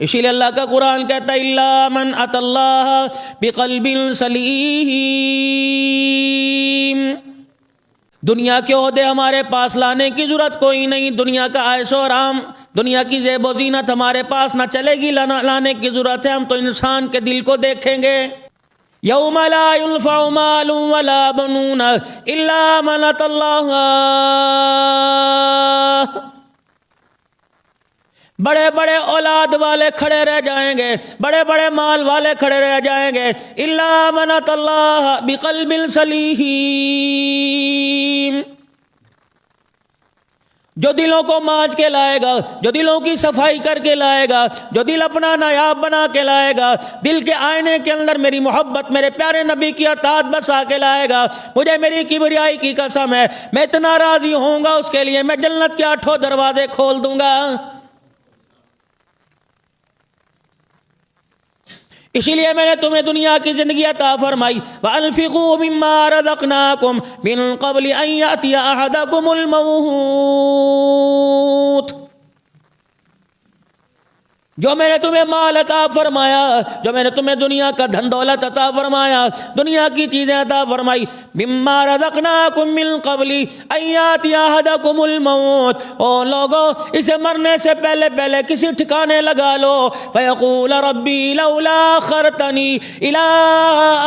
اسی لیے اللہ کا قرآن کہتا ہے الا من اتى اللہ بقلب سلیم۔ دنیا کے عہدے ہمارے پاس لانے کی ضرورت کوئی نہیں، دنیا کا عیش و آرام، دنیا کی زیب و زینت ہمارے پاس نہ چلے گی، لانے کی ضرورت ہے۔ ہم تو انسان کے دل کو دیکھیں گے۔ یوم لا ينفع مال ولا بنون الا من اتى اللہ، بڑے بڑے اولاد والے کھڑے رہ جائیں گے، بڑے بڑے مال والے کھڑے رہ جائیں گے، الا من اتى اللہ بقلب سلیم، جو دلوں کو مانج کے لائے گا، جو دلوں کی صفائی کر کے لائے گا، جو دل اپنا نایاب بنا کے لائے گا، دل کے آئینے کے اندر میری محبت، میرے پیارے نبی کی اطاعت بسا کے لائے گا۔ مجھے میری کبریائی کی قسم ہے، میں اتنا راضی ہوں گا اس کے لیے، میں جنت کے 8 دروازے کھول دوں گا۔ اسی لیے میں نے تمہیں دنیا کی زندگی عطا فرمائی، وَأَنفِقُوا مِمَّا رَزَقْنَاكُمْ مِن قَبْلِ أَن يَأْتِيَ أَحَدَكُمُ الْمَوْتُ، جو میں نے تمہیں مال عطا فرمایا، جو میں نے تمہیں دنیا کا دھن دولت عطا فرمایا، دنیا کی چیزیں عطا فرمائی، مما رزقناکم من قبل ان یاتی احدکم الموت، او لوگو اسے مرنے سے پہلے پہلے کسی ٹھکانے لگا لو، فیقول ربی لولا اخرتنی الی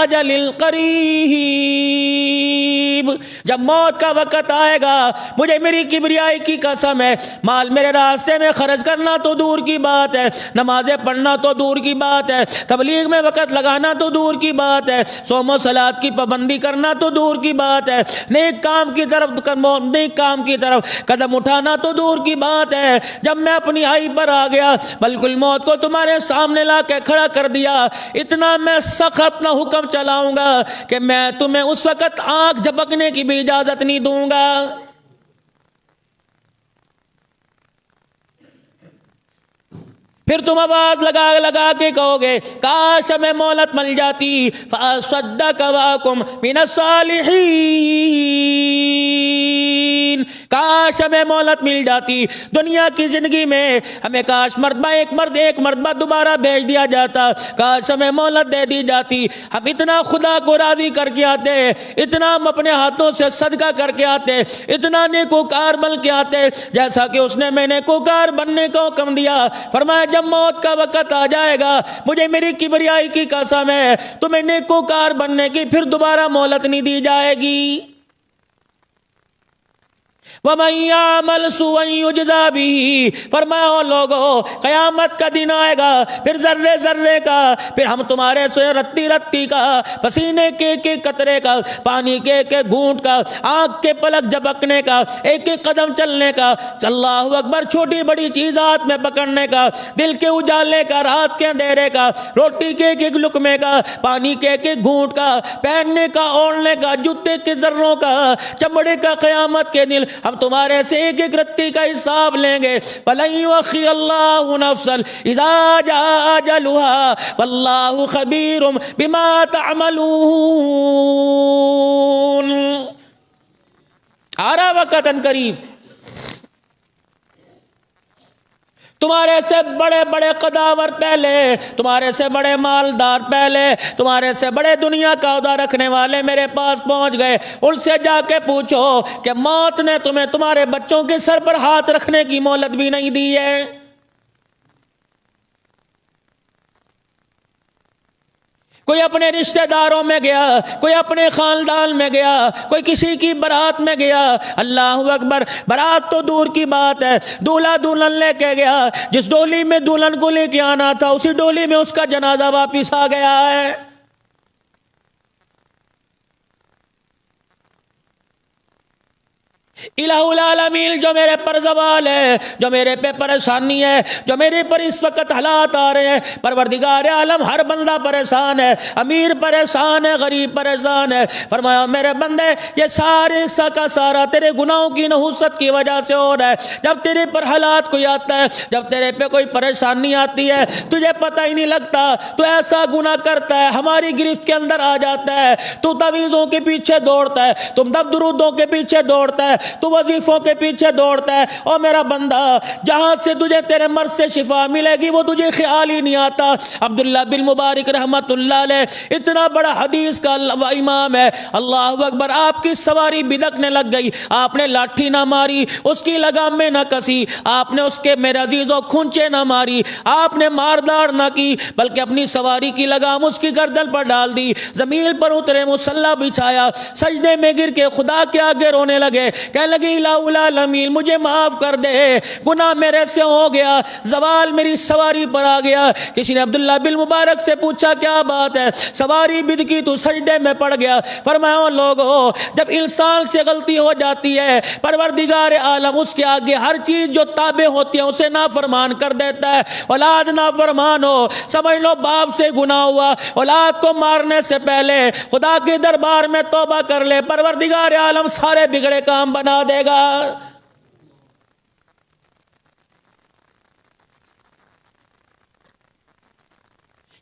اجل قریب، جب موت کا وقت آئے گا مجھے میری کبریائی کی قسم ہے، مال میرے راستے میں خرچ کرنا تو دور کی بات ہے، نمازیں پڑھنا تو دور کی بات ہے، تبلیغ میں وقت لگانا تو دور کی بات ہے، صوم و صلات کی پابندی کرنا تو دور کی بات ہے، نیک کام کی طرف قدم اٹھانا تو دور کی بات ہے۔ جب میں اپنی آئی پر آ گیا، بالکل موت کو تمہارے سامنے لا کے کھڑا کر دیا، اتنا میں سخت اپنا حکم چلاؤں گا کہ میں تمہیں اس وقت آنکھ جھپکنے کی بھی اجازت نہیں دوں گا۔ پھر تم آواز لگا کے کہو گے کاش ہمیں مہلت مل جاتی، فَأَصَدَّقَ وَأَكُن مِّنَ الصَّالِحِينَ، کاش ہمیں مہلت مل جاتی دنیا کی زندگی میں، ہمیں کاش ایک مرتبہ دوبارہ بھیج دیا جاتا، کاش ہمیں مہلت دے دی جاتی، ہم اتنا خدا کو راضی کر کے آتے، اتنا ہم اپنے ہاتھوں سے صدقہ کر کے آتے، اتنا نیکوکار بن کے آتے جیسا کہ اس نے میں نیکوکار بننے کا حکم دیا۔ فرمایا جب موت کا وقت آ جائے گا مجھے میری کبریائی کی قسم ہے تمہیں نیکوکار بننے کی پھر دوبارہ مہلت نہیں دی جائے گی۔ وَمَن يَعْمَلْ سُوءًا يُجْزَ بِهِ، فرمایا لوگو قیامت کا دن آئے گا، پھر ذرے ذرے کا، پھر ہم تمہارے سے رتی رتی کا، پسینے کے قطرے کا، پانی کے گھونٹ کا، آنکھ کے پلک جھپکنے کا، ایک قدم چلنے کا، اللہ اکبر، چھوٹی بڑی چیز ہاتھ میں پکڑنے کا، دل کے اجالے کا، رات کے اندھیرے کا، روٹی کے ایک لقمے کا، پانی کے ایک گھونٹ کا، پہننے کا، اوڑھنے کا، جوتے کے ذروں کا، چمڑے کا، قیامت کے دن ہم تمہارے سے ایک رتی کا حساب لیں گے۔ وَلَن يُؤَخِّرَ اللَّهُ نَفْسًا إِذَا جَاءَ أَجَلُهَا وَاللَّهُ خَبِيرٌ بِمَا تَعْمَلُونَ، آ رہا وقت ان قریب، تمہارے سے بڑے بڑے قداور پہلے، تمہارے سے بڑے مالدار پہلے، تمہارے سے بڑے دنیا کا عہدہ رکھنے والے میرے پاس پہنچ گئے، ان سے جا کے پوچھو کہ موت نے تمہیں تمہارے بچوں کے سر پر ہاتھ رکھنے کی مہلت بھی نہیں دی ہے۔ کوئی اپنے رشتہ داروں میں گیا، کوئی اپنے خاندان میں گیا، کوئی کسی کی برات میں گیا، اللہ اکبر، برات تو دور کی بات ہے، دولہا دلہن لے کے گیا، جس ڈولی میں دلہن کو لے کے آنا تھا اسی ڈولی میں اس کا جنازہ واپس آ گیا ہے۔ الہ العالمین جو میرے پر زوال ہے، جو میرے پہ پریشانی ہے، جو میرے پر اس وقت حالات آ رہے ہیں، پروردگار عالم ہر بندہ پریشان ہے، امیر پریشان ہے، غریب پریشان ہے، فرمایا میرے بندے یہ سارے کا سارا تیرے گناہوں کی نحوست کی وجہ سے ہو رہا ہے۔ جب تیرے پر حالات کوئی آتا ہے، جب تیرے پہ کوئی پریشانی آتی ہے، تجھے پتہ ہی نہیں لگتا، تو ایسا گناہ کرتا ہے، ہماری گرفت کے اندر آ جاتا ہے، تو تعویذوں کے پیچھے دوڑتا ہے، تم دب درودوں کے پیچھے دوڑتا ہے، تو وظیفوں کے پیچھے دوڑتا ہے، اور میرا بندہ جہاں سے تجھے تیرے مرض سے شفا ملے گی وہ تجھے خیال ہی نہیں آتا۔ عبداللہ بن مبارک رحمت اللہ علیہ اتنا بڑا حدیث کا امام ہے، اللہ اکبر، آپ کی سواری بدکنے لگ گئی، آپ نے لاٹھی نہ ماری، اس کی لگام میں نہ کسی، آپ نے اس کے میرے عزیزوں کھنچے نہ ماری، آپ نے ماردار نہ کی، بلکہ اپنی سواری کی لگام اس کی گردن پر ڈال دی، زمین پر اترے، مصلی بچھایا، سجدے میں گر کے خدا کے آگے رونے لگے، کہنے لگے الہ العالمین مجھے معاف کر دے، گناہ میرے سے ہو گیا، زوال میری سواری پر آ گیا۔ کسی نے عبداللہ بن مبارک سے پوچھا کیا بات ہے؟ سواری بدکی تو سجدے میں پڑ گیا۔ فرمایا لوگو، جب انسان سے غلطی ہو جاتی ہے پروردگار عالم اس کے آگے ہر چیز جو تابع ہوتی ہے اسے نافرمان کر دیتا ہے۔ اولاد نافرمان ہو، سمجھ لو باپ سے گناہ ہوا، اولاد کو مارنے سے پہلے خدا کے دربار میں توبہ کر لے، پروردگار عالم سارے بگڑے کام بنا دے گا۔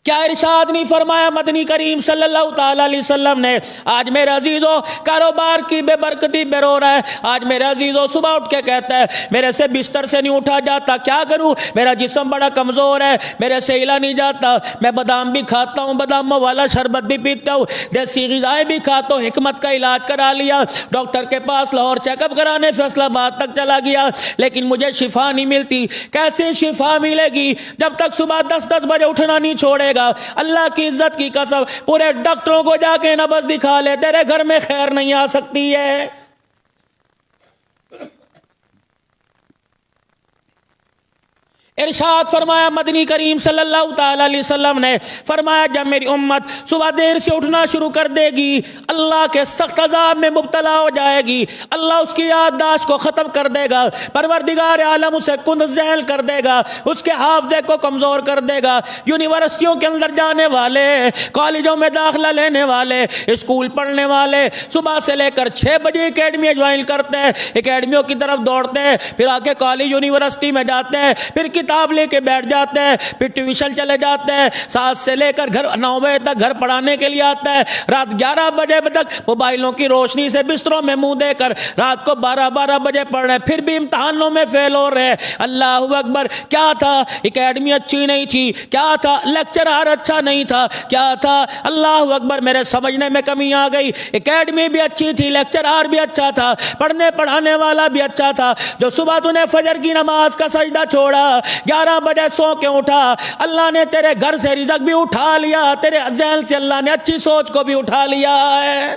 کیا ارشاد نہیں فرمایا مدنی کریم صلی اللہ تعالی علیہ وسلم نے؟ آج میرے عزیزوں کاروبار کی بے برکتی بے رو رہا ہے، آج میرے عزیزوں صبح اٹھ کے کہتا ہے میرے سے بستر سے نہیں اٹھا جاتا، کیا کروں، میرا جسم بڑا کمزور ہے، میرے سے ہلا نہیں جاتا، میں بادام بھی کھاتا ہوں، باداموں والا شربت بھی پیتا ہوں، دیسی غذائیں بھی کھاتا ہوں، حکمت کا علاج کرا لیا، ڈاکٹر کے پاس لاہور چیک اپ کرانے فیصلہ آباد تک چلا گیا، لیکن مجھے شفا نہیں ملتی۔ کیسے شفا ملے گی جب تک صبح 10 بجے اٹھنا نہیں چھوڑے گا؟ اللہ کی عزت کی قسم پورے ڈاکٹروں کو جا کے نبض دکھا لے، تیرے گھر میں خیر نہیں آ سکتی ہے۔ ارشاد فرمایا مدنی کریم صلی اللہ تعالی علیہ وسلم نے، فرمایا جب میری امت صبح دیر سے اٹھنا شروع کر دے گی اللہ کے سخت عذاب میں مبتلا ہو جائے گی، اللہ اس کی یادداشت کو ختم کر دے گا، پروردگار عالم اسے کند ذہن کر دے گا، اس کے حافظے کو کمزور کر دے گا۔ یونیورسٹیوں کے اندر جانے والے، کالجوں میں داخلہ لینے والے، اسکول پڑھنے والے صبح سے لے کر 6 بجے اکیڈمی جوائن کرتے ہیں، اکیڈمیوں کی طرف دوڑتے ہیں، پھر آ کے کالج یونیورسٹی میں جاتے ہیں، پھر کتاب لے کے بیٹھ جاتے ہیں، پھر ٹیوشن چلے جاتے ہیں، 7 سے لے کر 9 بجے تک گھر پڑھانے کے لیے آتا ہے، رات 11 بجے تک موبائلوں کی روشنی سے بستروں میں منہ دے کر رات کو 12 بجے پڑھ رہے ہیں، پھر بھی امتحانوں میں فیل ہو رہے ہیں۔ اللہ اکبر، کیا تھا؟ اکیڈمی اچھی نہیں تھی، کیا تھا؟ لیکچرار اچھا نہیں تھا، کیا تھا؟ اللہ اکبر، میرے سمجھنے میں کمی آ گئی، اکیڈمی بھی اچھی تھی، لیکچرار بھی اچھا تھا، پڑھنے پڑھانے والا بھی اچھا تھا، جو صبح تو نے فجر کی نماز کا سجدہ چھوڑا، 11 بجے سو کے اٹھا، اللہ نے تیرے گھر سے رزق بھی اٹھا لیا، تیرے ذہن سے اللہ نے اچھی سوچ کو بھی اٹھا لیا ہے۔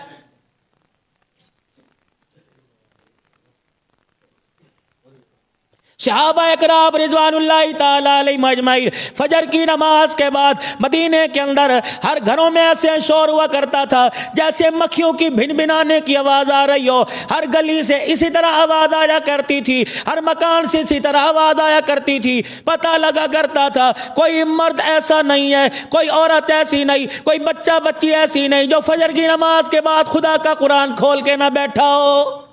صحابہ اکرام رضوان اللہ تعالی علیہم اجمعین فجر کی نماز کے بعد مدینے کے اندر ہر گھروں میں ایسے شور ہوا کرتا تھا جیسے مکھیوں کی بھن بھنانے کی آواز آ رہی ہو، ہر گلی سے اسی طرح آواز آیا کرتی تھی، ہر مکان سے اسی طرح آواز آیا کرتی تھی، پتہ لگا کرتا تھا کوئی مرد ایسا نہیں ہے، کوئی عورت ایسی نہیں، کوئی بچہ بچی ایسی نہیں جو فجر کی نماز کے بعد خدا کا قرآن کھول کے نہ بیٹھا ہو۔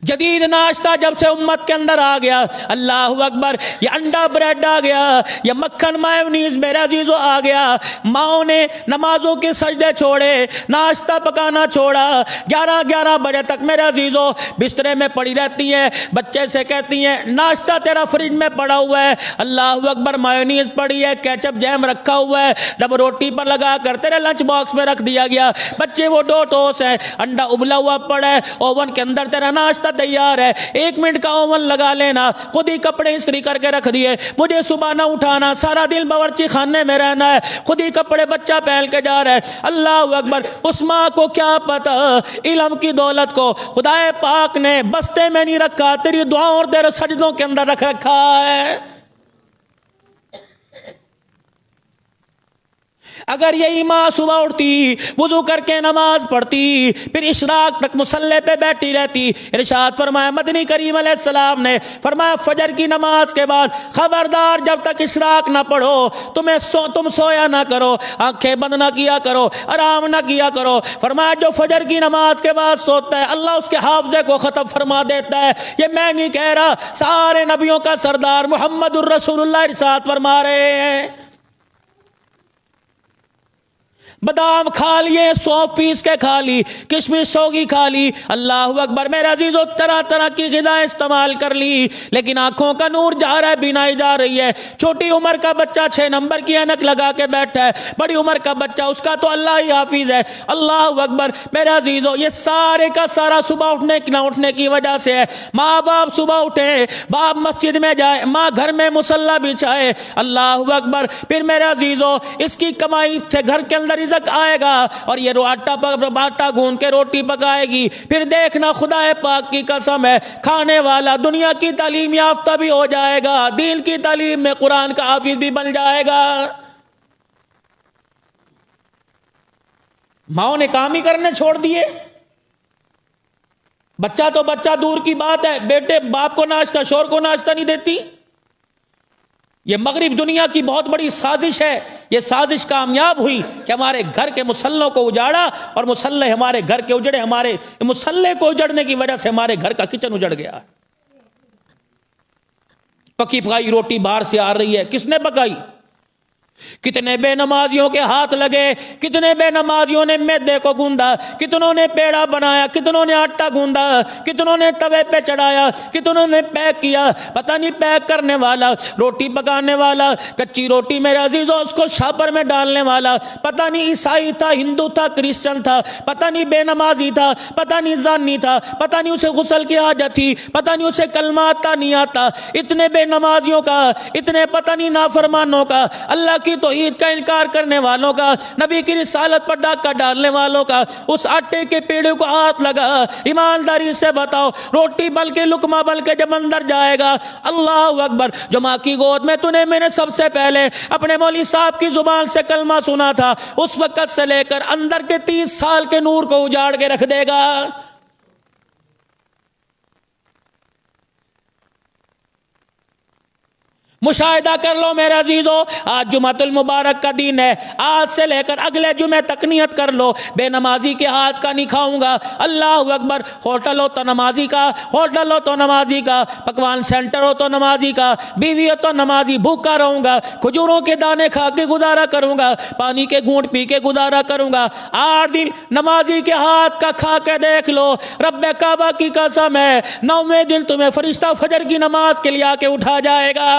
جدید ناشتہ جب سے امت کے اندر آ گیا، اللہ اکبر، یہ انڈا بریڈ آ گیا، یہ مکھن مایونیز میرے عزیزوں آ گیا، ماؤں نے نمازوں کے سجدے چھوڑے، ناشتہ پکانا چھوڑا، 11 بجے تک میرے عزیزوں بسترے میں پڑی رہتی ہیں، بچے سے کہتی ہیں ناشتہ تیرا فریج میں پڑا ہوا ہے، اللہ اکبر، مایونیز پڑی ہے، کیچپ جیم رکھا ہوا ہے، جب روٹی پر لگا کر تیرے لنچ باکس میں رکھ دیا گیا، بچے وہ 2 ٹوس ہیں، انڈا ابلا ہوا پڑا ہے، اوون کے اندر تیرا ناشتہ تیار ہے، 1 منٹ کا اوون لگا لینا، خود ہی کپڑے استری کر کے رکھ دیے، مجھے صبح نہ اٹھانا، سارا دن باورچی خانے میں رہنا ہے، خود ہی کپڑے بچہ پہن کے جا رہا ہے۔ اللہ اکبر، اس ماں کو کیا پتا علم کی دولت کو خدا پاک نے بستے میں نہیں رکھا، تیری دعاؤں اور تیرے سجدوں کے اندر رکھ رکھا ہے۔ اگر یہی ماں صبح اٹھتی، وضو کر کے نماز پڑھتی، پھر اشراق تک مصلی پہ بیٹھی رہتی، ارشاد فرمایا مدنی کریم علیہ السلام نے، فرمایا فجر کی نماز کے بعد خبردار جب تک اشراق نہ پڑھو تم سویا نہ کرو، آنکھیں بند نہ کیا کرو، آرام نہ کیا کرو، فرمایا جو فجر کی نماز کے بعد سوتا ہے اللہ اس کے حافظے کو ختم فرما دیتا ہے۔ یہ میں نہیں کہہ رہا، سارے نبیوں کا سردار محمد الرسول اللہ ارشاد فرما رہے ہیں۔ بادام کھا لیے، سونف پیس کے کھا لی، کشمش سوگی کھا لی، اللہ اکبر میرے عزیزو، طرح طرح کی غذائیں استعمال کر لی، لیکن آنکھوں کا نور جا رہا ہے، بینائی جا رہی ہے۔ چھوٹی عمر کا بچہ 6 نمبر کی اینک لگا کے بیٹھا ہے، بڑی عمر کا بچہ اس کا تو اللہ ہی حافظ ہے۔ اللہ اکبر میرے عزیزو، یہ سارے کا سارا صبح اٹھنے نہ اٹھنے کی وجہ سے ہے۔ ماں باپ صبح اٹھے، باپ مسجد میں جائے، ماں گھر میں مصلی بچھائے، اللہ اکبر، پھر میرے عزیزو اس کی کمائی سے گھر کے اندر رزق آئے گا اور یہ آٹا گون کے روٹی پکائے گی، پھر دیکھنا خدا پاک کی قسم ہے کھانے والا دنیا کی تعلیم یافتہ بھی ہو جائے گا، دین کی تعلیم میں قرآن کا حافظ بھی بن جائے گا۔ ماؤں نے کام ہی کرنے چھوڑ دیے، بچہ تو بچہ دور کی بات ہے، بیٹے باپ کو ناشتہ، شوہر کو ناشتہ نہیں دیتی۔ یہ مغرب دنیا کی بہت بڑی سازش ہے، یہ سازش کامیاب ہوئی کہ ہمارے گھر کے مسلوں کو اجاڑا، اور مسلح ہمارے گھر کے اجڑے، ہمارے مسلح کو اجڑنے کی وجہ سے ہمارے گھر کا کچن اجڑ گیا۔ پکی پکائی روٹی باہر سے آ رہی ہے، کس نے پکائی؟ کتنے بے نمازیوں کے ہاتھ لگے، کتنے بے نمازیوں نے میدے کو گوندا، کتنوں نے پیڑا بنایا، کتنوں نے آٹا گوندا، کتنوں نے توے پہ چڑھایا، کتنوں نے پیک کیا، پتہ نہیں پیک کرنے والا، روٹی پکانے والا، کچی روٹی میرے عزیزوں اس کو شاپر میں ڈالنے والا، پتہ نہیں عیسائی تھا، ہندو تھا، کرسچن تھا، پتہ نہیں بے نمازی تھا، پتہ نہیں زانی تھا، پتہ نہیں اسے غسل کی حاجت تھی، پتہ نہیں اسے کلمہ آتا نہیں آتا، اتنے بے نمازیوں کا، اتنے پتہ نہیں نافرمانوں کا، اللہ کی توحید کا انکار کرنے والوں کا، نبی کی رسالت پر ڈاکہ ڈالنے والوں کا، اس آٹے کے پیڑے کو ہاتھ لگا۔ ایمانداری سے بتاؤ، روٹی بلکہ لقمہ بلکہ جب اندر جائے گا، اللہ اکبر، جو ماں کی گود میں میں نے سب سے پہلے اپنے مولوی صاحب کی زبان سے کلمہ سنا تھا، اس وقت سے لے کر اندر کے 30 سال کے نور کو اجاڑ کے رکھ دے گا۔ مشاہدہ کر لو میرے عزیزو، آج جمعۃ المبارک کا دن ہے، آج سے لے کر اگلے جمعے تک نیت کر لو، بے نمازی کے ہاتھ کا نہیں کھاؤں گا۔ اللہ اکبر، ہوٹل ہو تو نمازی کا، ہوٹل ہو تو نمازی کا، پکوان سینٹر ہو تو نمازی کا، بیوی ہو تو نمازی، بھوکا رہوں گا، کھجوروں کے دانے کھا کے گزارا کروں گا، پانی کے گھونٹ پی کے گزارا کروں گا۔ 8 دن نمازی کے ہاتھ کا کھا کے دیکھ لو، رب کعبہ کی قسم ہے 9ویں دن تمہیں فرشتہ فجر کی نماز کے لیے آ کے اٹھا جائے گا۔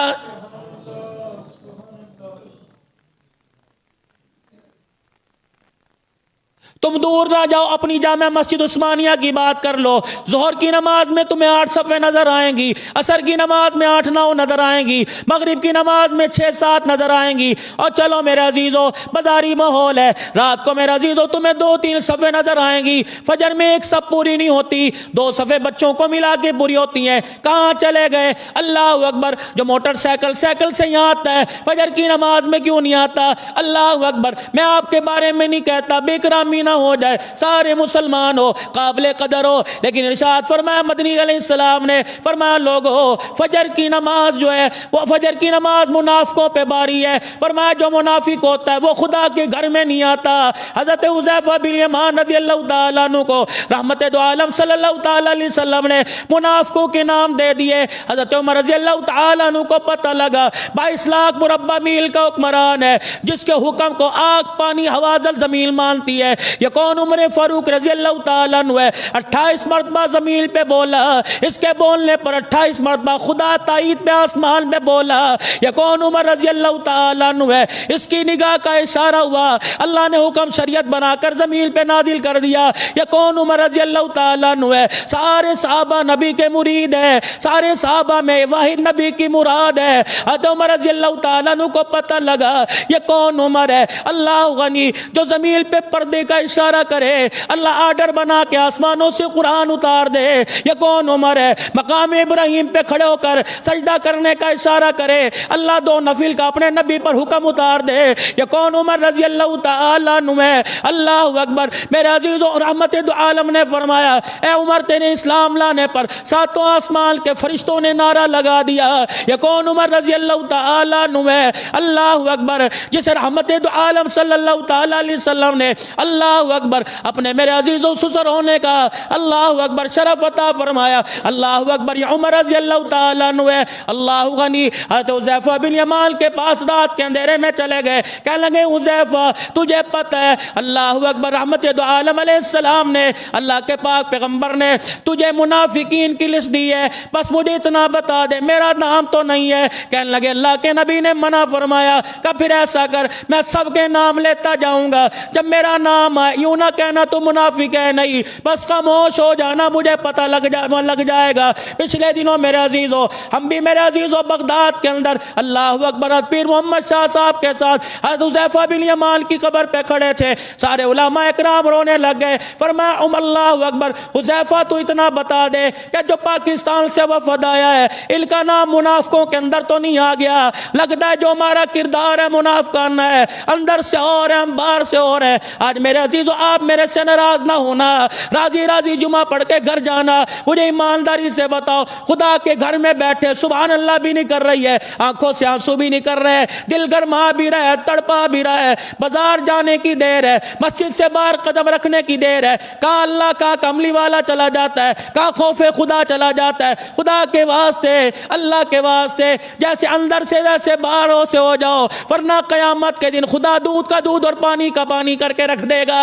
تم دور نہ جاؤ، اپنی جامع مسجد عثمانیہ کی بات کر لو، ظہر کی نماز میں تمہیں 8 صفیں نظر آئیں گی، عصر کی نماز میں 8-9 نظر آئیں گی، مغرب کی نماز میں 6-7 نظر آئیں گی، اور چلو میرے عزیزو بازاری ماحول ہے، رات کو میرے عزیزو تمہیں 2-3 صفیں نظر آئیں گی، فجر میں 1 صف پوری نہیں ہوتی، 2 صفیں بچوں کو ملا کے پوری ہوتی ہیں، کہاں چلے گئے؟ اللہ اکبر، جو موٹر سائیکل سے یہاں آتا ہے فجر کی نماز میں کیوں نہیں آتا؟ اللہ اکبر، میں آپ کے بارے میں نہیں کہتا بے اکرامی نہ ہو جائے، سارے مسلمان ہو، قابل قدر ہو، لیکن ارشاد فرمایا مدنی علیہ السلام نے فرمایا لوگو فجر کی نماز جو ہے وہ فجر کی نماز منافقوں پہ باری ہے، فرمایا جو منافق ہوتا ہے وہ خدا کے گھر میں نہیں آتا۔ حضرت حذیفہ بن یمان رضی اللہ تعالیٰ عنہ کو رحمت دو عالم صلی اللہ تعالیٰ علیہ وسلم نے منافقوں کے نام دے دیے۔ حضرت عمر رضی اللہ تعالیٰ عنہ کو پتہ لگا 22 لاکھ مربع میل کا حکمران ہے جس کے حکم کو آگ پانی ہوا زمین مانتی ہے، یہ کون؟ عمر فاروق رضی اللہ تعالیٰ عنہ ہے۔ 28 مرتبہ زمین پہ بولا، اس کے بولنے پر 28 مرتبہ خدا تائید پہ آسمان پہ بولا، یہ کون؟ عمر رضی اللہ تعالیٰ عنہ ہے۔ اس کی نگاہ کا اشارہ ہوا، اللہ نے حکم شریعت بنا کر زمین پہ نازل کر دیا، یہ کون؟ عمر رضی اللہ تعالیٰ عنہ ہے۔ سارے صحابہ نبی کے مرید ہیں، سارے صحابہ میں واحد نبی کی مراد ہے۔ حضرت عمر رضی اللہ تعالیٰ عنہ کو پتہ لگا یہ کون عمر ہے؟ اللہ غنی، جو زمین پہ پردے کا اشارہ کرے، اللہ آرڈر بنا کے آسمانوں سے قرآن اتار دے، یہ کون عمر ہے؟ مقام ابراہیم پہ کھڑے ہو کر سجدہ کرنے کا اشارہ کرے، اللہ 2 نفل کا اپنے نبی پر حکم اتار دے، یہ کون عمر رضی اللہ تعالیٰ عنہ ہے؟ اللہ اکبر، میرے عزیزوں، رحمت دو عالم نے فرمایا اے عمر تیرے اسلام لانے پر 7 آسمان کے فرشتوں نے نعرہ لگا دیا، یہ کون عمر رضی اللہ تعالیٰ عنہ ہے؟ اللہ اکبر، جسے رحمت دو عالم صلی اللہ تعالیٰ علیہ وسلم نے اللہ اللہ اکبر اپنے میرے عزیز و سسر ہونے کا اللہ اکبر شرف عطا فرمایا. اللہ اکبر. یہ عمر رضی اللہ تعالیٰ عنہ ہے اللہ غنی حضرت حذیفہ بن یمان کے پاس رات کے اندھیرے میں چلے گئے. کہنے لگے حذیفہ تجھے پتہ ہے اللہ اکبر رحمت دو عالم علیہ السلام نے اللہ کے پاک پیغمبر نے تجھے منافقین کی لسٹ دی ہے, بس مجھے اتنا بتا دے میرا نام تو نہیں ہے. کہنے لگے اللہ کے نبی نے منع فرمایا کہ پھر ایسا کر میں سب کے نام لیتا جاؤں گا, جب میرا نام آئے یوں نہ کہنا تو منافق ہے نہیں, بس خاموش ہو جانا مجھے پتہ لگ جائے گا. پچھلے دنوں میرے عزیزو ہم بھی میرے عزیزو بغداد کے اندر اللہ اکبر پیر محمد شاہ صاحب کے ساتھ حضرت حذیفہ بن یمان کی قبر پہ کھڑے تھے. سارے علماء اکرام رونے لگ گئے. فرمایا اللہ اکبر حذیفہ تو اتنا بتا دے کہ جو پاکستان سے وفد آیا ہے ان کا نام منافقوں کے اندر تو نہیں آ گیا, لگتا ہے جو ہمارا کردار ہے منافقانہ ہے, اندر سے اور ہے ہم باہر سے اور ہے. آج میرے عزیزو آپ میرے سے ناراض نہ ہونا, راضی راضی جمعہ پڑھ کے گھر جانا. مجھے ایمانداری سے بتاؤ خدا کے گھر میں بیٹھے سبحان اللہ بھی نہیں کر رہی ہے, آنکھوں سے آنسو بھی نہیں کر رہے, دل گرما بھی رہا ہے, تڑپا بھی رہا ہے, بازار جانے کی دیر ہے, مسجد سے باہر قدم رکھنے کی دیر ہے, کہاں اللہ کا کملی والا چلا جاتا ہے, کہاں خوف خدا چلا جاتا ہے. خدا کے واسطے اللہ کے واسطے جیسے اندر سے ویسے باہروں سے ہو جاؤ, ورنہ قیامت کے دن خدا دودھ کا دودھ اور پانی کا پانی کر کے رکھ دے گا.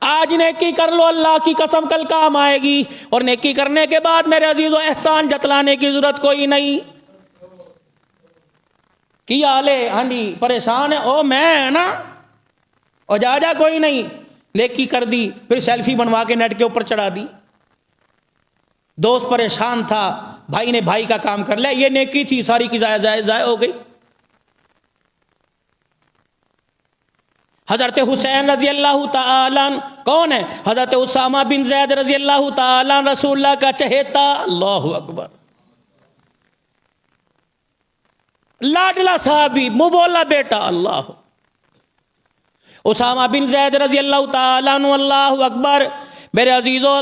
آج نیکی کر لو اللہ کی قسم کل کام آئے گی, اور نیکی کرنے کے بعد میرے عزیزو احسان جتلانے کی ضرورت کوئی نہیں. کیا لے ہاں جی پریشان ہے او میں ہے نا, اور جا کوئی نہیں, نیکی کر دی پھر سیلفی بنوا کے نیٹ کے اوپر چڑھا دی. دوست پریشان تھا, بھائی نے بھائی کا کام کر لیا, یہ نیکی تھی ساری کی ضائع ہو گئی. حضرت حسین رضی اللہ تعالیٰ کون ہے؟ حضرت اسامہ بن زید رضی اللہ تعالیٰ رسول اللہ کا چہیتا. اللہ اکبر, لاڈلا صحابی منہ بولا بیٹا. اللہ اسامہ بن زید رضی اللہ تعالیٰ عنہ. اللہ اکبر. میرے عزیزو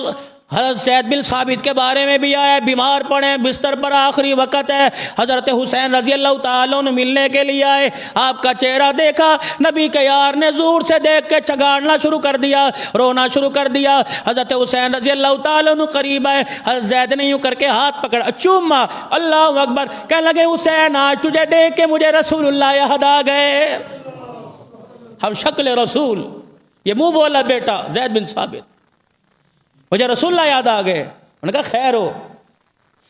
حضرت زید بن ثابت کے بارے میں بھی آیا, بیمار پڑے بستر پر آخری وقت ہے, حضرت حسین رضی اللہ تعالیٰ عنہ ملنے کے لیے آئے, آپ کا چہرہ دیکھا, نبی کے یار نے زور سے دیکھ کے چگاڑنا شروع کر دیا, رونا شروع کر دیا. حضرت حسین رضی اللہ تعالیٰ عنہ قریب آئے, حضرت زید نے یوں کر کے ہاتھ پکڑا چوما. اللہ اکبر. کہنے لگے حسین آج تجھے دیکھ کے مجھے رسول اللہ یاد آ گئے, ہم شکل رسول. یہ منہ بولا بیٹا زید بن ثابت, مجھے رسول اللہ یاد آ گئے. انہوں نے کہا خیر ہو,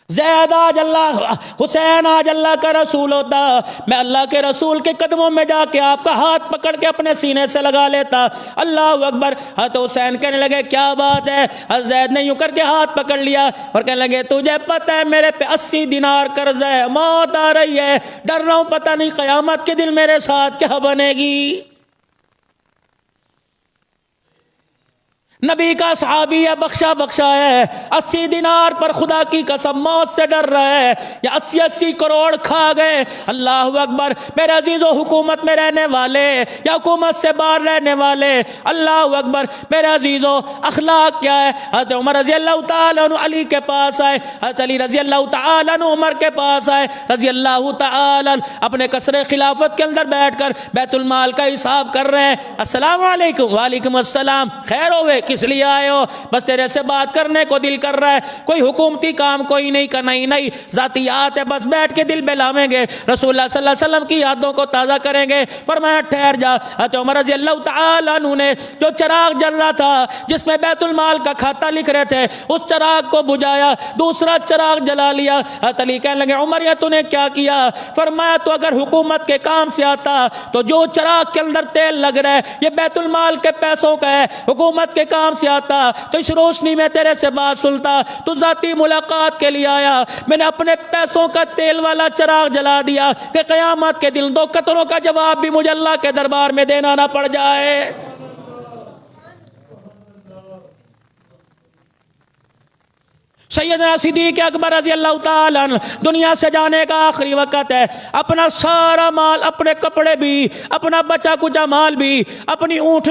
زید آج اللہ حسین آج اللہ کا رسول ہوتا میں اللہ کے رسول کے قدموں میں جا کے آپ کا ہاتھ پکڑ کے اپنے سینے سے لگا لیتا. اللہ اکبر. حضرت حسین کہنے لگے کیا بات ہے؟ حضرت زید نے یوں کر کے ہاتھ پکڑ لیا اور کہنے لگے تجھے پتہ ہے میرے پہ 80 دینار قرض ہے, موت آ رہی ہے, ڈر رہا ہوں پتہ نہیں قیامت کے دن میرے ساتھ کیا بنے گی. نبی کا صحابی ہے, بخشا ہے, 80 دینار پر خدا کی قسم موت سے ڈر رہا ہے, یا 80 کروڑ کھا گئے. اللہ اکبر. میرے عزیزو حکومت میں رہنے والے یا حکومت سے باہر رہنے والے, اللہ اکبر. میرے عزیزو اخلاق کیا ہے؟ حضرت عمر رضی اللہ تعالیٰ عنہ علی کے پاس آئے, حضرت علی رضی اللہ تعالیٰ عنہ عمر کے پاس آئے رضی اللہ تعالیٰ اپنے قصر خلافت کے اندر بیٹھ کر بیت المال کا حساب کر رہے ہیں. السلام علیکم. وعلیکم السلام. خیر ہوئے؟ کس لیے آئے ہو؟ بس تیرے سے بات کرنے کو دل کر رہا ہے, کوئی حکومتی کام کوئی نہیں کرنا ہی نہیں, ذاتیات ہے, بس بیٹھ کے دل بہلاویں گے, رسول اللہ صلی اللہ علیہ وسلم کی یادوں کو تازہ کریں گے. فرمایا ٹھہر جا. حضرت عمر رضی اللہ تعالیٰ عنہ نے جو چراغ جل رہا تھا جس میں بیت المال کا کھاتا لکھ رہے تھے اس چراغ کو بجھایا, دوسرا چراغ جلا لیا. حضرت علی کہنے لگے عمر یہ تو نے کیا کیا؟ فرمایا تو اگر حکومت کے کام سے آتا تو جو چراغ کے اندر تیل لگ رہا ہے یہ بیت المال کے پیسوں کا ہے, حکومت کے کام سے آتا تو اس روشنی میں تیرے سے بات سنتا. تو ذاتی ملاقات کے لیے آیا, میں نے اپنے پیسوں کا تیل والا چراغ جلا دیا کہ قیامت کے دن 2 قطروں کا جواب بھی مجھے اللہ کے دربار میں دینا نہ پڑ جائے. سیدنا صدیق اکبر رضی اللہ تعالیٰ عنہ دنیا سے جانے کا آخری وقت ہے، اپنا سارا مال، اپنے کپڑے بھی، اپنا بچا کچا مال بھی، اپنے اونٹ،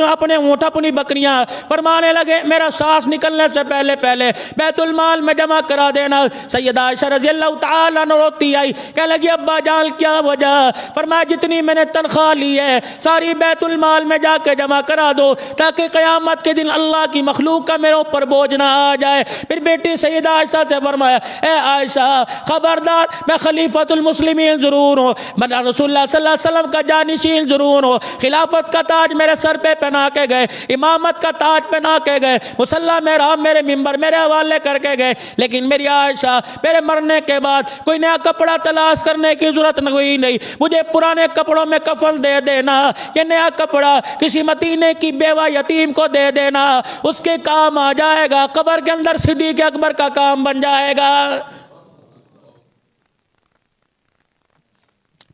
اپنی بکریاں، فرمانے لگے میرا سانس نکلنے سے پہلے پہلے بیت المال میں جمع کرا دینا۔ سیدہ عائشہ رضی اللہ تعالیٰ عنہ روتی آئی، کہنے لگی ابا جان کیا وجہ؟ فرمایا جتنی میں نے تنخواہ لی ہے ساری بیت المال میں جا کے جمع کرا دو تاکہ قیامت کے دن اللہ کی مخلوق کا میرے اوپر بوجھ نہ آ جائے۔ پھر بیٹی سیدہ عائشہ سے فرمایا اے عائشہ خبردار، میں خلیفۃ المسلمین ضرور ہوں، میں رسول اللہ صلی اللہ علیہ وسلم کا جانشین ضرور ہوں، خلافت کا تاج میرے سر پہ پہنا کے گئے، امامت کا تاج پہنا کے گئے، مصلی محراب میرے ممبر میرے حوالے کر کے گئے، لیکن میری عائشہ میرے مرنے کے بعد کوئی نیا کپڑا تلاش کرنے کی ضرورت ہوئی نہیں، مجھے پرانے کپڑوں میں کفن دے دینا، یہ نیا کپڑا کسی مدینے کی بیوہ یتیم کو دے دینا، اس کے کام آ جائے گا، قبر کے اندر صدیق اکبر کا کام بن جائے گا۔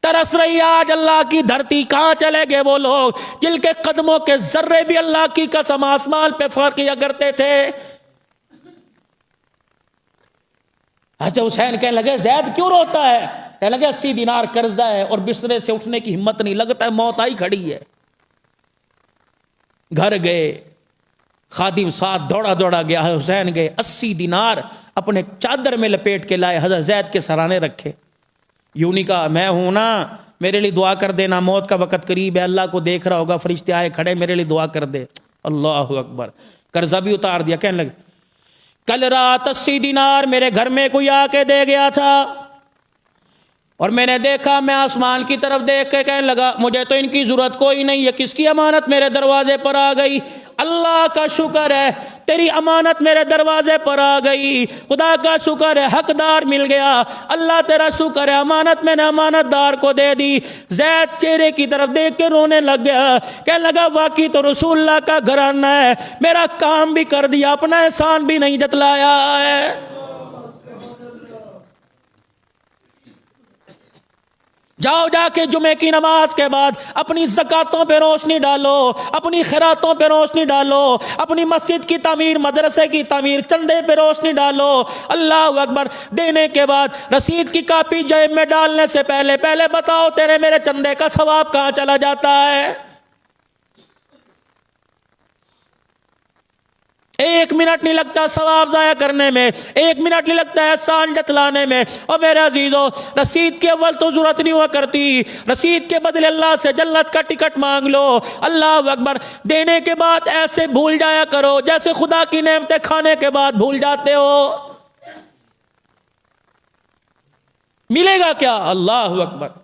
ترس رہی آج اللہ کی دھرتی، کہاں چلے گئے وہ لوگ جن کے قدموں کے ذرے بھی اللہ کی قسم آسمان پہ فرق کیا کرتے تھے۔ حسن حسین کہنے لگے زید کیوں روتا ہے؟ کہنے لگے 80 دینار قرضہ ہے اور بسترے سے اٹھنے کی ہمت نہیں، لگتا ہے موت آئی کھڑی ہے۔ گھر گئے، خادم ساتھ دوڑا دوڑا گیا، حسین گئے 80 دینار اپنے چادر میں لپیٹ کے لائے، حضرت زید کے سرانے رکھے، یوں نہیں کہا میں ہوں نا میرے لیے دعا کر دینا، موت کا وقت قریب ہے، اللہ کو دیکھ رہا ہوگا، فرشتے آئے کھڑے میرے لیے دعا کر دے، اللہ اکبر، قرضہ بھی اتار دیا۔ کہنے لگے کل رات 80 دینار میرے گھر میں کوئی آ کے دے گیا تھا اور میں نے دیکھا، میں آسمان کی طرف دیکھ کے کہنے لگا مجھے تو ان کی ضرورت کوئی نہیں، یہ کس کی امانت میرے دروازے پر آ گئی؟ اللہ کا شکر ہے تیری امانت میرے دروازے پر آ گئی، خدا کا شکر ہے حقدار مل گیا، اللہ تیرا شکر ہے امانت میں نے امانت دار کو دے دی۔ زید چہرے کی طرف دیکھ کے رونے لگ گیا، کہنے لگا واقعی تو رسول اللہ کا گھرانہ ہے، میرا کام بھی کر دیا، اپنا احسان بھی نہیں جتلایا ہے۔ جاؤ جا کے جمعے کی نماز کے بعد اپنی زکاتوں پہ روشنی ڈالو، اپنی خیراتوں پہ روشنی ڈالو، اپنی مسجد کی تعمیر، مدرسے کی تعمیر، چندے پہ روشنی ڈالو، اللہ اکبر۔ دینے کے بعد رسید کی کاپی جیب میں ڈالنے سے پہلے پہلے بتاؤ تیرے میرے چندے کا ثواب کہاں چلا جاتا ہے؟ 1 منٹ نہیں لگتا ثواب ضائع کرنے میں، 1 منٹ نہیں لگتا احسان جتلانے میں۔ اور میرے عزیزو رسید کے اول تو ضرورت نہیں ہوا کرتی، رسید کے بدلے اللہ سے جنت کا ٹکٹ مانگ لو، اللہ اکبر۔ دینے کے بعد ایسے بھول جایا کرو جیسے خدا کی نعمتیں کھانے کے بعد بھول جاتے ہو، ملے گا کیا؟ اللہ اکبر۔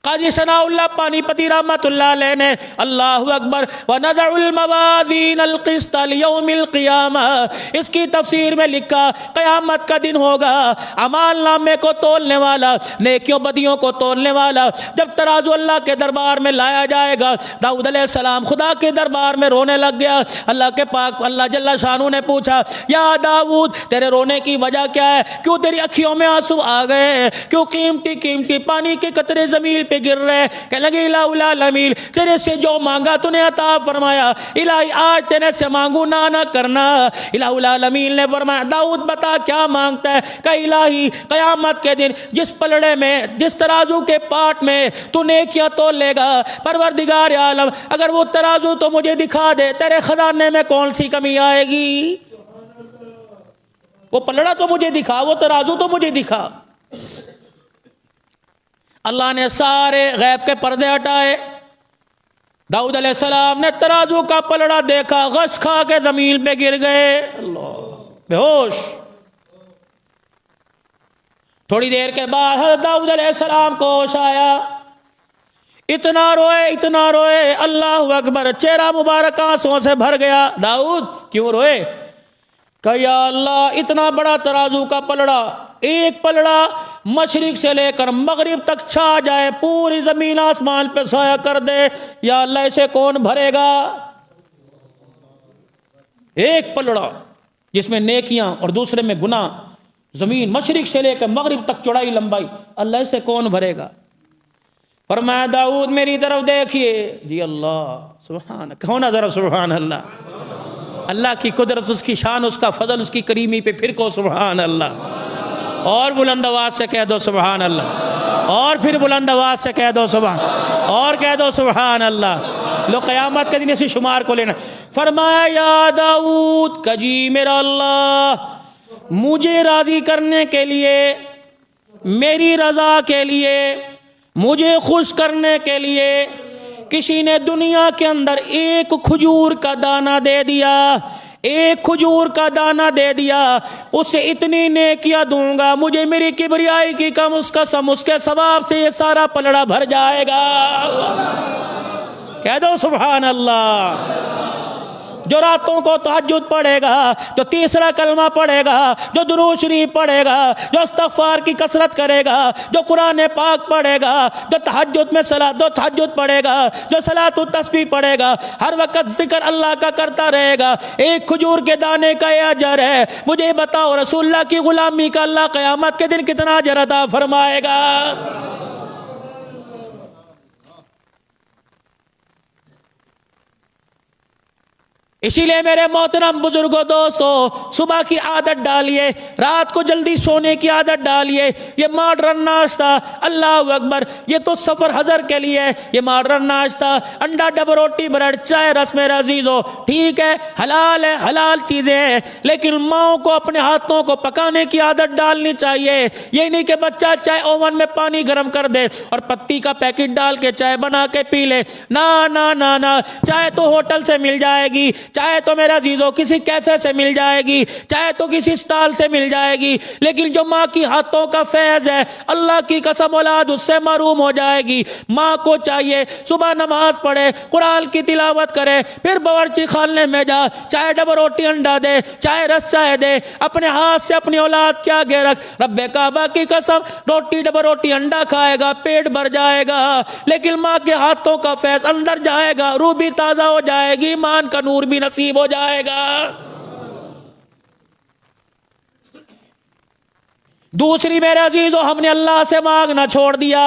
قاضی ثناء اللہ پانی پتی رحمت اللہ علیہ نے اللہ اکبر وَنَضَعُ الْمَوَازِينَ الْقِسْطَ لِيَوْمِ الْقِيَامَةِ اس کی تفسیر میں لکھا قیامت کا دن ہوگا، اعمال نامے کو تولنے والا، نیکیوں بدیوں کو تولنے والا جب ترازو اللہ کے دربار میں لایا جائے گا۔ داؤد علیہ السلام خدا کے دربار میں رونے لگ گیا، اللہ کے پاک اللہ جل شانہ نے پوچھا یا داؤد تیرے رونے کی وجہ کیا ہے؟ کیوں تیری اکھیوں میں آنسو آ گئے؟ کیوں قیمتی پانی کے قطرے زمین پہ گر رہے؟ کہنے لگے الہ العالمین تیرے سے جو مانگا تو نے عطا فرمایا، الہی آج تیرے سے مانگو نہ کرنا۔ الہ العالمین نے فرمایا داؤد بتا کیا مانگتا ہے؟ کہ الہی قیامت کے دن جس پلڑے میں، جس ترازو کے پاٹ میں تو نیکیاں تول لے گا، پروردگار عالم اگر وہ ترازو تو مجھے دکھا دے، تیرے خزانے میں کون سی کمی آئے گی؟ وہ پلڑا تو مجھے دکھا، وہ ترازو تو مجھے دکھا۔ اللہ نے سارے غیب کے پردے ہٹائے، داؤد علیہ السلام نے ترازو کا پلڑا دیکھا، غش کھا کے زمین پہ گر گئے، اللہ بے ہوش۔ تھوڑی دیر کے بعد حضرت داؤد علیہ السلام کو ہوش آیا، اتنا روئے اللہ اکبر، چہرہ مبارک آنسوؤں سے بھر گیا۔ داؤد کیوں روئے؟ کہ یا اللہ اتنا بڑا ترازو کا پلڑا، ایک پلڑا مشرق سے لے کر مغرب تک چھا جائے، پوری زمین آسمان پہ سایہ کر دے، یا اللہ اسے کون بھرے گا؟ ایک پلڑا جس میں نیکیاں اور دوسرے میں گناہ، زمین مشرق سے لے کر مغرب تک چوڑائی لمبائی، اللہ اسے کون بھرے گا؟ فرمایا داؤد میری طرف دیکھیے، جی اللہ سبحان، کہو نا ذرا سبحان اللہ۔ اللہ کی قدرت، اس کی شان، اس کا فضل، اس کی کریمی پہ پھر کو سبحان اللہ، اور بلند آواز سے کہہ دو سبحان اللہ، اور پھر بلند آواز سے کہہ دو سبحان، اور کہہ دو سبحان اللہ۔ لو قیامت کے دن اسی شمار کو لینا۔ فرمایا یا داؤد کہ جی میرا اللہ مجھے راضی کرنے کے لیے، میری رضا کے لیے، مجھے خوش کرنے کے لیے کسی نے دنیا کے اندر ایک کھجور کا دانہ دے دیا، ایک کھجور کا دانہ دے دیا، اسے اتنی نیکیاں دوں گا، مجھے میری کبریائی کی کم اس کا سم، اس کے ثواب سے یہ سارا پلڑا بھر جائے گا۔ کہہ دو سبحان اللہ۔ جو راتوں کو تہجد پڑھے گا، جو تیسرا کلمہ پڑھے گا، جو درود شریف پڑھے گا، جو استغفار کی کثرت کرے گا، جو قرآن پاک پڑھے گا، جو تہجد میں جو تہجد پڑھے گا، جو صلاۃ التسبیح پڑھے گا، ہر وقت ذکر اللہ کا کرتا رہے گا، ایک کھجور کے دانے کا یہ اجر ہے۔ مجھے بتاؤ رسول اللہ کی غلامی کا اللہ قیامت کے دن کتنا اجر عطا فرمائے گا؟ اسی لیے میرے محترم بزرگوں دوستو، صبح کی عادت ڈالیے، رات کو جلدی سونے کی عادت ڈالیے۔ یہ ماڈرن ناشتہ، اللہ اکبر، یہ تو سفر حضر کے لیے یہ ماڈرن ناشتہ، انڈا ڈبل روٹی بریڈ چائے رس میرے عزیزو، ٹھیک ہے حلال چیزیں ہیں، لیکن ماؤں کو اپنے ہاتھوں کو پکانے کی عادت ڈالنی چاہیے۔ یہ نہیں کہ بچہ چائے اوون میں پانی گرم کر دے اور پتی کا پیکٹ ڈال کے چائے بنا کے پی لے، نا نا نا نا، چائے تو ہوٹل سے مل جائے گی، چاہے تو میرا عزیزو کسی کیفے سے مل جائے گی، چاہے تو کسی اسٹال سے مل جائے گی، لیکن جو ماں کی ہاتھوں کا فیض ہے، اللہ کی قسم اولاد اس سے محروم ہو جائے گی۔ ماں کو چاہیے صبح نماز پڑھے، قرآن کی تلاوت کرے، پھر باورچی خانے میں جا، چاہے ڈبل روٹی انڈا دے، چاہے رس چائے دے، اپنے ہاتھ سے اپنی اولاد کے آگے رکھ۔ رب کعبہ کی قسم روٹی ڈبل روٹی انڈا کھائے گا، پیٹ بھر جائے گا، لیکن ماں کے ہاتھوں کا فیض اندر جائے گا، روح بھی تازہ ہو جائے گی، ایمان کا نور بھی نصیب ہو جائے گا۔ دوسری میرے عزیزو، ہم نے اللہ سے مانگنا چھوڑ دیا،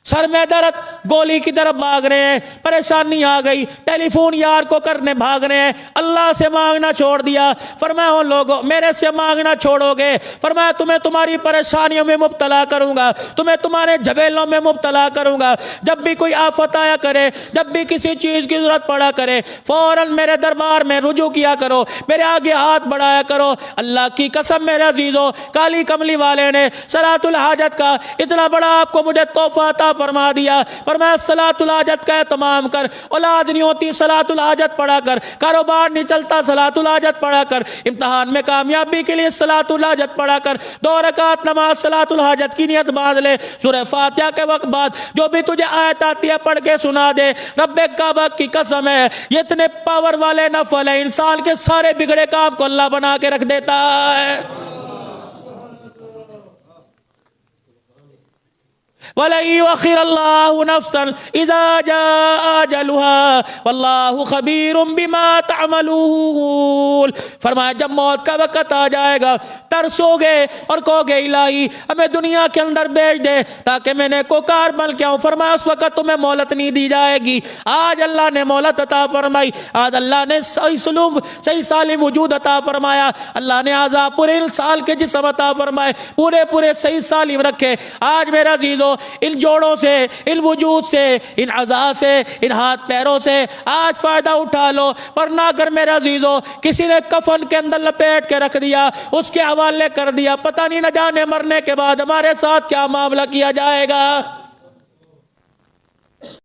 سر میں درد، گولی کی طرف بھاگ رہے ہیں، پریشانی آ گئی، ٹیلی فون یار کو کرنے بھاگ رہے ہیں، اللہ سے مانگنا چھوڑ دیا۔ فرمایا ان لوگوں میرے سے مانگنا چھوڑو گے، فرمایا تمہیں تمہاری پریشانیوں میں مبتلا کروں گا، تمہیں تمہارے جھمیلوں میں مبتلا کروں گا۔ جب بھی کوئی آفت آیا کرے، جب بھی کسی چیز کی ضرورت پڑا کرے، فوراً میرے دربار میں رجوع کیا کرو، میرے آگے ہاتھ بڑھایا کرو۔ اللہ کی قسم میرے عزیزو، کالی کملی والے نے صلاۃ الحاجت کا اتنا بڑا آپ کو مجھے تحفہ عطا فرما دیا، فرمایا صلاۃ الحاجت کا اہتمام کر، اولاد نہیں ہوتی صلاۃ الحاجت پڑھا کر، کاروبار نہیں چلتا صلاۃ الحاجت پڑھا کر، امتحان میں کامیابی کے لیے صلاۃ الحاجت پڑھا کر، 2 رکعت نماز صلاۃ الحاجت کی نیت باندھ لے، سورہ فاتحہ کے وقت بعد جو بھی تجھے آیت آتی ہے پڑھ کے سنا دے۔ رب کعبہ کی قسم ہے یہ اتنے پاور والے نفل ہے، انسان کے سارے بگڑے کام کو اللہ بنا کے رکھ دیتا ہے۔ وَلَن يُؤَخِّرَ اللَّهُ نَفْسًا إِذَا جَاءَ أَجَلُهَا وَاللَّهُ خَبِيرٌ بِمَا تَعْمَلُونَ۔ فرمایا جب موت کا وقت آ جائے گا ترسو گے اور کہو گے الہی ہمیں دنیا کے اندر بھیج دے تاکہ میں نیکوکار بن کے آؤں۔ فرمایا اس وقت تمہیں مہلت نہیں دی جائے گی۔ آج اللہ نے مہلت عطا فرمائی، آج اللہ نے صحیح سلوک، صحیح سالم وجود عطا فرمایا، اللہ نے اعضاء پورے سال کے جسم عطا فرمائے، پورے صحیح سالم رکھے۔ آج میرا عزیزو ان جوڑوں سے، ان وجود سے، ان اعضاء سے، ان ہاتھ پیروں سے آج فائدہ اٹھا لو، ورنہ اگر میرے عزیزو کسی نے کفن کے اندر لپیٹ کے رکھ دیا، اس کے حوالے کر دیا، پتہ نہیں نہ جانے مرنے کے بعد ہمارے ساتھ کیا معاملہ کیا جائے گا۔